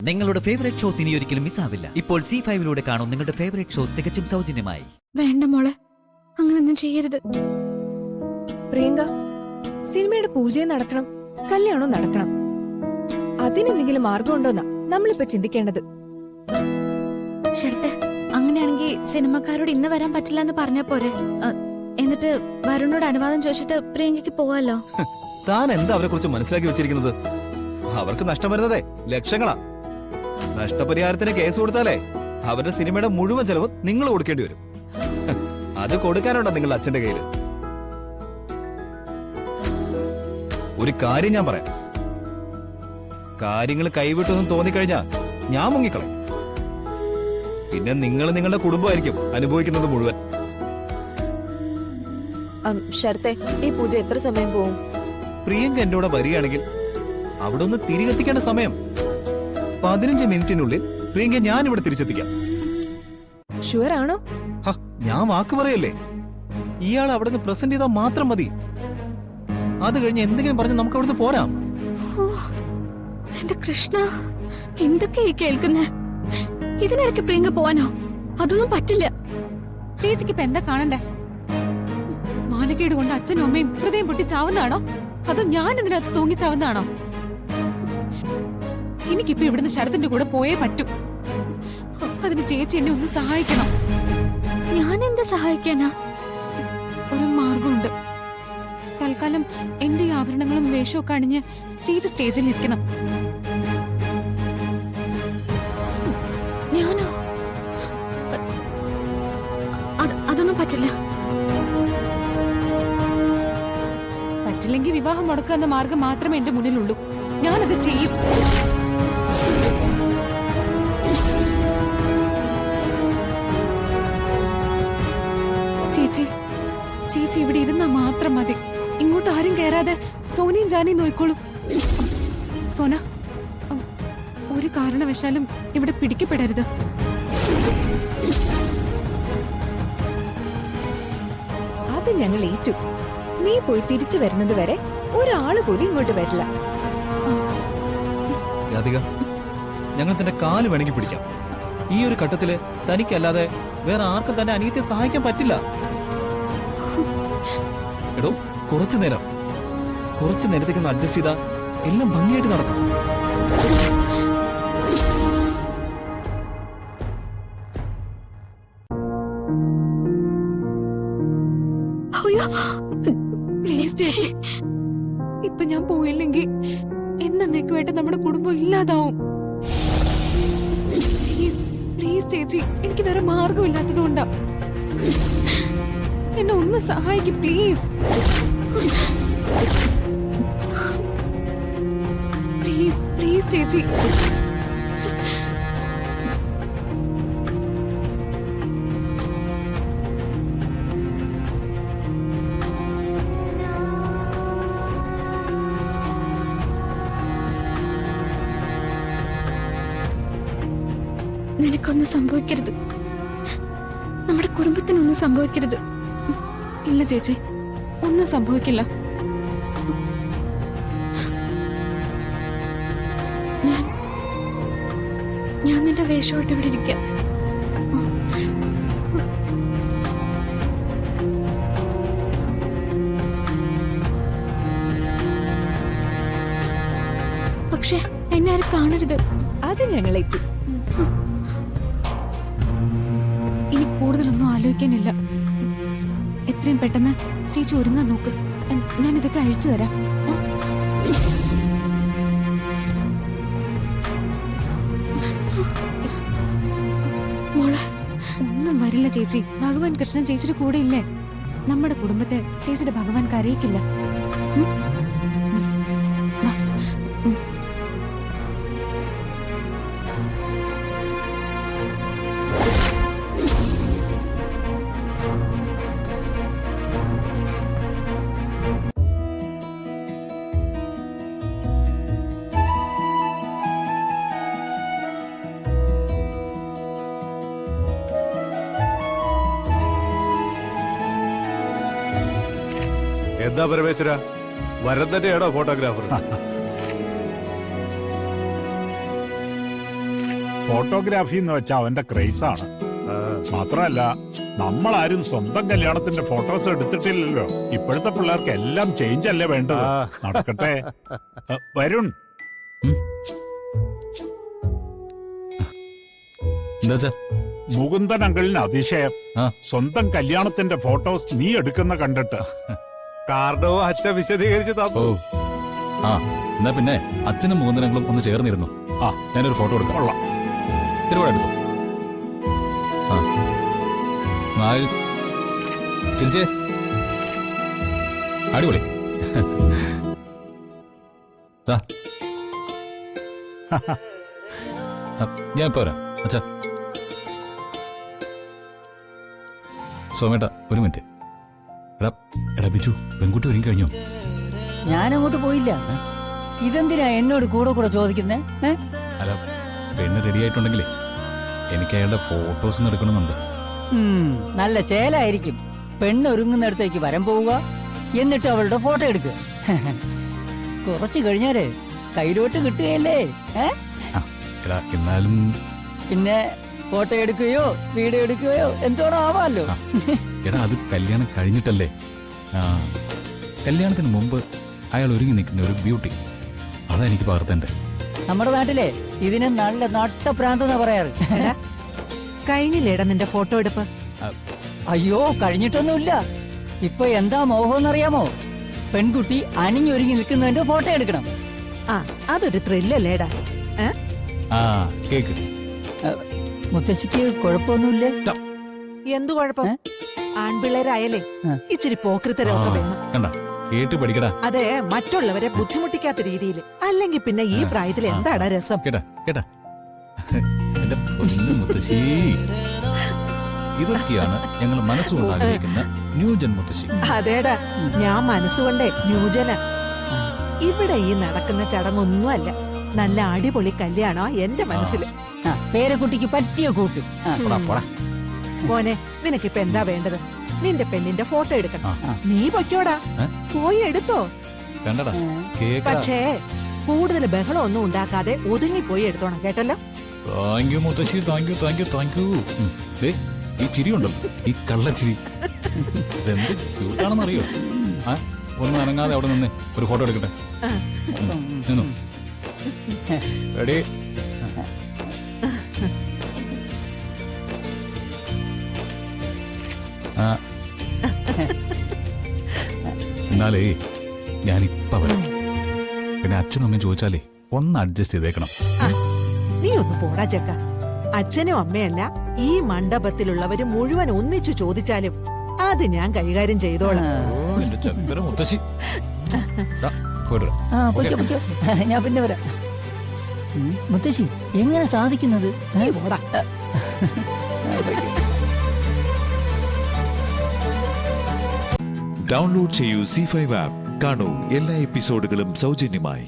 നിങ്ങളുടെ favourite shows ഇനി ഒരിക്കലും മിസ്സാവില്ല. ഇപ്പോൾ C5 കാണും നിങ്ങളുടെ ഫേവറേറ്റ് ഷോസ് തികച്ചും സൗജന്യമായി. വേണ്ട മോളെ, അങ്ങനൊന്നും ചെയ്യരുത്. പ്രിയങ്ക, സിനിമയുടെ പൂജയും നടക്കണം, കല്യാണവും നടക്കണം. അതിനെന്തെങ്കിലും മാർഗമുണ്ടോന്നാ നമ്മളിപ്പോ ചിന്തിക്കേണ്ടത്. ശരത്തെ, അങ്ങനെയാണെങ്കിൽ സിനിമക്കാരോട് ഇന്ന് വരാൻ പറ്റില്ല എന്ന് പറഞ്ഞാ പോരെ? എന്നിട്ട് വരുണോട് അനുവാദം ചോദിച്ചിട്ട് പ്രിയങ്കയ്ക്ക് പോവാലോ. താൻ എന്താ അവരെ കുറിച്ച് മനസ്സിലാക്കി വെച്ചിരിക്കുന്നത്? അവർക്ക് നഷ്ടം വരുന്നതേ ലക്ഷങ്ങളാ. നഷ്ടപരിഹാരത്തിന് കേസ് കൊടുത്താലേ അവരുടെ സിനിമയുടെ മുഴുവൻ ചെലവ് നിങ്ങൾ കൊടുക്കേണ്ടി വരും. അത് കൊടുക്കാനുണ്ടോ നിങ്ങളുടെ അച്ഛന്റെ കയ്യില്? ഒരു കാര്യം ഞാൻ പറയാം, കാര്യങ്ങൾ കൈവിട്ടൊന്നും തോന്നിക്കഴിഞ്ഞാ ഞാൻ മുങ്ങിക്കളയും. പിന്നെ നിങ്ങൾ നിങ്ങളുടെ കുടുംബമായിരിക്കും അനുഭവിക്കുന്നത് മുഴുവൻ. ശരത്തെ, ഈ പൂജ എത്ര സമയം പോവും? പ്രിയങ്ക എന്റെ കൂടെ വരികയാണെങ്കിൽ അവിടെ ഒന്ന് തിരികെത്തിക്കേണ്ട സമയം 15 മിനിറ്റിനുള്ളിൽ പ്രിയങ്ക ഞാൻ ഇവിടെ തിരിച്ചെത്തിക്കാം. ഷുവർ ആണോ? ഞാൻ വാക്ക് പറയല്ലേ. ഇയാൾ അവിടെ നിന്ന് പ്രസന്റ് ചെയ്താൽ മാത്രം മതി. അത് കഴിഞ്ഞ് എന്തെങ്കിലും പറഞ്ഞ് നമുക്ക് അവിടുന്ന് പോരാം. എന്റെ കൃഷ്ണ, എന്തൊക്കെയാ കേൾക്കുന്നേ? ഇതിനിടയ്ക്ക് പ്രിയങ്ക പോവാനോ? അതൊന്നും പറ്റില്ല. ചേച്ചിക്ക് ഇപ്പൊ എന്താ കാണണ്ടേ? മാനക്കേട് കൊണ്ട് അച്ഛനും അമ്മയും ഹൃദയം പൊട്ടി ചാവുന്നതാണോ? അതോ ഞാൻ ഇതിനകത്ത് തൂങ്ങി ചാവുന്നതാണോ? എനിക്കിപ്പോ ഇവിടുന്ന് ശരത്തിന്റെ കൂടെ പോയേ പറ്റൂ. അതിന് ചേച്ചി എന്നെ ഒന്ന് സഹായിക്കണം. ഞാൻ എന്താ സഹായിക്കാനാ? ഒരു മാർഗമുണ്ട്. തൽക്കാലം എന്റെ ഈ ആഭരണങ്ങളും വേഷവും ഒക്കെ അണിഞ്ഞ് ചേച്ചി സ്റ്റേജിൽ ഇരിക്കണം. ഞാനോ? അതൊന്നും പറ്റില്ല. പറ്റില്ലെങ്കിൽ വിവാഹം മുടക്കുക എന്ന മാർഗം മാത്രമേ എന്റെ മുന്നിലുള്ളൂ. ഞാനത് ചെയ്യും. ചേച്ചി, ചേച്ചി ഇവിടെ ഇരുന്നാ മാത്രം മതി. ഇങ്ങോട്ട് ആരും കയറാതെ സോനിയും ജാനിയും നോയിക്കോളും. സോന, ഒരു കാരണവശാലും ഇവിടെ പിടിക്കപ്പെടരുത്. അത് ഞങ്ങൾ ഏറ്റു. നീ പോയി തിരിച്ചു വരുന്നത് വരെ ഒരാള് പോലും ഇങ്ങോട്ട് വരില്ല. രാധിക, ഞങ്ങൾ തന്റെ കാല് വേണമെങ്കിൽ പിടിക്കാം. ഈ ഒരു ഘട്ടത്തില് തനിക്കല്ലാതെ വേറെ ആർക്കും തന്നെ അനിയത്തെ സഹായിക്കാൻ പറ്റില്ല. എടോ, കുറച്ചു നേരത്തേക്ക് ഒന്ന് അഡ്ജസ്റ്റ് ചെയ്താ എല്ലാം ഭംഗിയായിട്ട് നടക്കും. പ്ലീസ് ചേച്ചി, ഇപ്പൊ ഞാൻ പോയില്ലെങ്കിൽ എന്നേക്കുമായിട്ട് നമ്മുടെ കുടുംബം ഇല്ലാതാവും. പ്ലീസ് ചേച്ചി, എനിക്ക് വേറെ മാർഗമില്ലാത്തതുകൊണ്ടാ. എന്നെ ഒന്ന് സഹായിക്കും പ്ലീസ്. പ്ലീസ് പ്ലീസ് ചേച്ചി. നിനക്കൊന്നും സംഭവിക്കരുത്. നമ്മുടെ കുടുംബത്തിനൊന്നും സംഭവിക്കരുത്. ഇല്ല ചേച്ചി, ഒന്നും സംഭവിക്കില്ല. ഞാൻ നിന്റെ വേഷമായിട്ട് ഇവിടെ ഇരിക്കാം. പക്ഷെ എന്നെ ആരും കാണരുത്. അത് ഞങ്ങൾ ഏറ്റു. ഇനി കൂടുതലൊന്നും ആലോചിക്കാനില്ല. എത്രയും പെട്ടെന്ന് ചേച്ചി ഒരുങ്ങാൻ നോക്ക്. ഞാൻ ഇതൊക്കെ അഴിച്ചു തരാം. മോളെ, ഒന്നും വരില്ല ചേച്ചി. ഭഗവാൻ കൃഷ്ണൻ ചേച്ചിയുടെ കൂടെ ഇല്ലേ? നമ്മുടെ കുടുംബത്തെ ചേച്ചിയുടെ ഭഗവാൻ കരയിക്കില്ല. എന്താ പരമേശ്വര, വരൻ തന്നെയാണോ ഫോട്ടോഗ്രാഫർ? ഫോട്ടോഗ്രാഫി എന്ന് വെച്ചാൽ അവന്റെ ക്രൈസാണ്. മാത്രമല്ല നമ്മളാരും സ്വന്തം കല്യാണത്തിന്റെ ഫോട്ടോസ് എടുത്തിട്ടില്ലല്ലോ. ഇപ്പോഴത്തെ പിള്ളേർക്ക് എല്ലാം ചേഞ്ച് അല്ലേ വേണ്ടത്. നടക്കട്ടെ. വരുൺ, എന്താ മുകുന്ദൻ അങ്കിളിന് അതിശയം. ആ. സ്വന്തം കല്യാണത്തിന്റെ ഫോട്ടോസ് നീ എടുക്കുന്ന കണ്ടിട്ട്. കാർഡോ അച്ഛൻ വിശദീകരിച്ച് ഓ തന്നു. ആ എന്നാ പിന്നെ അച്ഛനും മുകുന്ദനങ്ങളും ഒന്ന് ചേർന്നിരുന്നു. ആ. ഞാനൊരു ഫോട്ടോ എടുക്കാം. കൊള്ളാം. തിരുവോടെ എടുത്തു. ആ നാല് ചിരിച്ചേ, അടിപൊളി. ദാ. ഞാൻ ഇപ്പൊ വരാം അച്ഛാ. സോമേട്ട ഒരു മിനിറ്റ്. എടാ എടാ ബിജു, പെൺകുട്ടി ഒരുങ്ങി കഴിഞ്ഞോ? ഞാനങ്ങോട്ട് പോയില്ല. ഇതെന്തിനാ എന്നോട് കൂടെ കൂടെ ചോദിക്കുന്നേ? അല്ല, പെണ്ണ് റെഡി ആയിട്ടുണ്ടെങ്കിലേ എനിക്ക് അയാളുടെ ഫോട്ടോസ് ഒന്ന് എടുക്കണമെന്നുണ്ട്. നല്ല ചേലായിരിക്കും. പെണ്ണ് ഒരുങ്ങുന്നിടത്തേക്ക് വരം പോവുക, എന്നിട്ട് അവളുടെ ഫോട്ടോ എടുക്കുക. കുറച്ചു കഴിഞ്ഞാലേ കയ്യിലോട്ട് കിട്ടുകയല്ലേ? ആ, എടാ എന്നാലും പിന്നെ ഫോട്ടോ എടുക്കുകയോ വീഡിയോ എടുക്കുകയോ എന്തോടോ ആവാലോ. എടാ അത് കല്യാണം കഴിഞ്ഞിട്ടല്ലേ. ആ കല്യാണത്തിന് മുമ്പ് അയാൾ ഒരുങ്ങി നിൽക്കുന്ന ഒരു ബ്യൂട്ടി, അതാ എനിക്ക് പകർത്തണ്ടേ. നമ്മുടെ നാട്ടിലെ ഇതിനെ നല്ല നട്ടപ്രാന്തെന്നാ പറയാറ്. കഴിഞ്ഞില്ലേടാ നിന്റെ ഫോട്ടോ എടുപ്പ്? അയ്യോ, കഴിഞ്ഞിട്ടൊന്നുമില്ല. ഇപ്പൊ എന്താ മോഹമെന്നറിയാമോ? പെൺകുട്ടി അണിഞ്ഞൊരുങ്ങി നിൽക്കുന്നതിന്റെ ഫോട്ടോ എടുക്കണം. ആ, അതൊരു ത്രില്ലല്ലേടാ. ആ കേക്ക്. മുത്തശ്ശിക്ക് കുഴപ്പമൊന്നുമില്ല. എന്തു കുഴപ്പം? ആൺപിള്ളേരായാലേ ഇച്ചിരി പോക്രിത്തരമൊക്കെ വേണം. കണ്ട കേട്ട് പഠിക്കടാ. അതെ, മറ്റുള്ളവരെ ബുദ്ധിമുട്ടിക്കാത്ത രീതിയിൽ. അല്ലെങ്കിൽ പിന്നെ ഈ പ്രായത്തിൽ എന്താടാ രസം? കേട്ടാ കേട്ടാ എന്റെ പൊന്നു മുത്തശ്ശി, ഇതൊക്കെയാണ് ഞങ്ങൾ മനസ്സുകൊണ്ട് ആഗ്രഹിക്കുന്ന ന്യൂജൻ മുത്തശ്ശി. അതേടാ, ഞാൻ മനസ്സുകൊണ്ടേ ന്യൂജന. ഇവിടെ ഈ നടക്കുന്ന ചടങ്ങൊന്നുമല്ല, നല്ല അടിപൊളി കല്യാണോ എന്റെ മനസ്സിൽ. പേരക്കുട്ടിക്ക് പറ്റിയ കൂട്ട്. മോനെ, നിനക്കിപ്പൊ എന്താ വേണ്ടത്? നിന്റെ പെണ്ണിന്റെ ഫോട്ടോ എടുക്കണം. നീ പൊയ്ക്കോടാ, പോയി എടുത്തോ. കണ്ടടാ കേക്കടാ. പക്ഷേ കൂടുതൽ ബഹളം ഒന്നും ഉണ്ടാക്കാതെ ഒതുങ്ങിപ്പോയി എടുത്തോണം, കേട്ടല്ലോ. താങ്ക് യു മുത്തശ്ശി, thank you thank you thank you. ഈ ചിരി ഉണ്ടല്ലോ, ഈ കള്ളച്ചിരി, ഇതെന്ത് ക്യൂട്ടാണെന്ന് അറിയോ? ആ ഒന്ന് അനങ്ങാതെ അവിടെ നിന്ന് ഒരു ഫോട്ടോ എടുക്കട്ടെ. നിന്നു റെഡി. എന്നാലേ ഞാനിപ്പ വരാം. പിന്നെ അച്ഛനും അമ്മയും ചോദിച്ചാലേ ഒന്ന് അഡ്ജസ്റ്റ് ചെയ്തേക്കണം. നീ ഒന്ന് പോടാ ചെക്ക. അച്ഛനും അമ്മയല്ല, ഈ മണ്ഡപത്തിലുള്ളവര് മുഴുവൻ ഒന്നിച്ചു ചോദിച്ചാലും അത് ഞാൻ കൈകാര്യം ചെയ്തോളാം. എന്റെ ചക്കര മുത്തശ്ശി. ഞാൻ പിന്നെ വരാം. മുത്തശ്ശി എങ്ങനെ സാധിക്കുന്നത്? പോടാ. ഡൗൺലോഡ് ചെയ്യൂ C5 ആപ്പ്. കാണൂ എല്ലാ എപ്പിസോഡുകളും സൗജന്യമായി.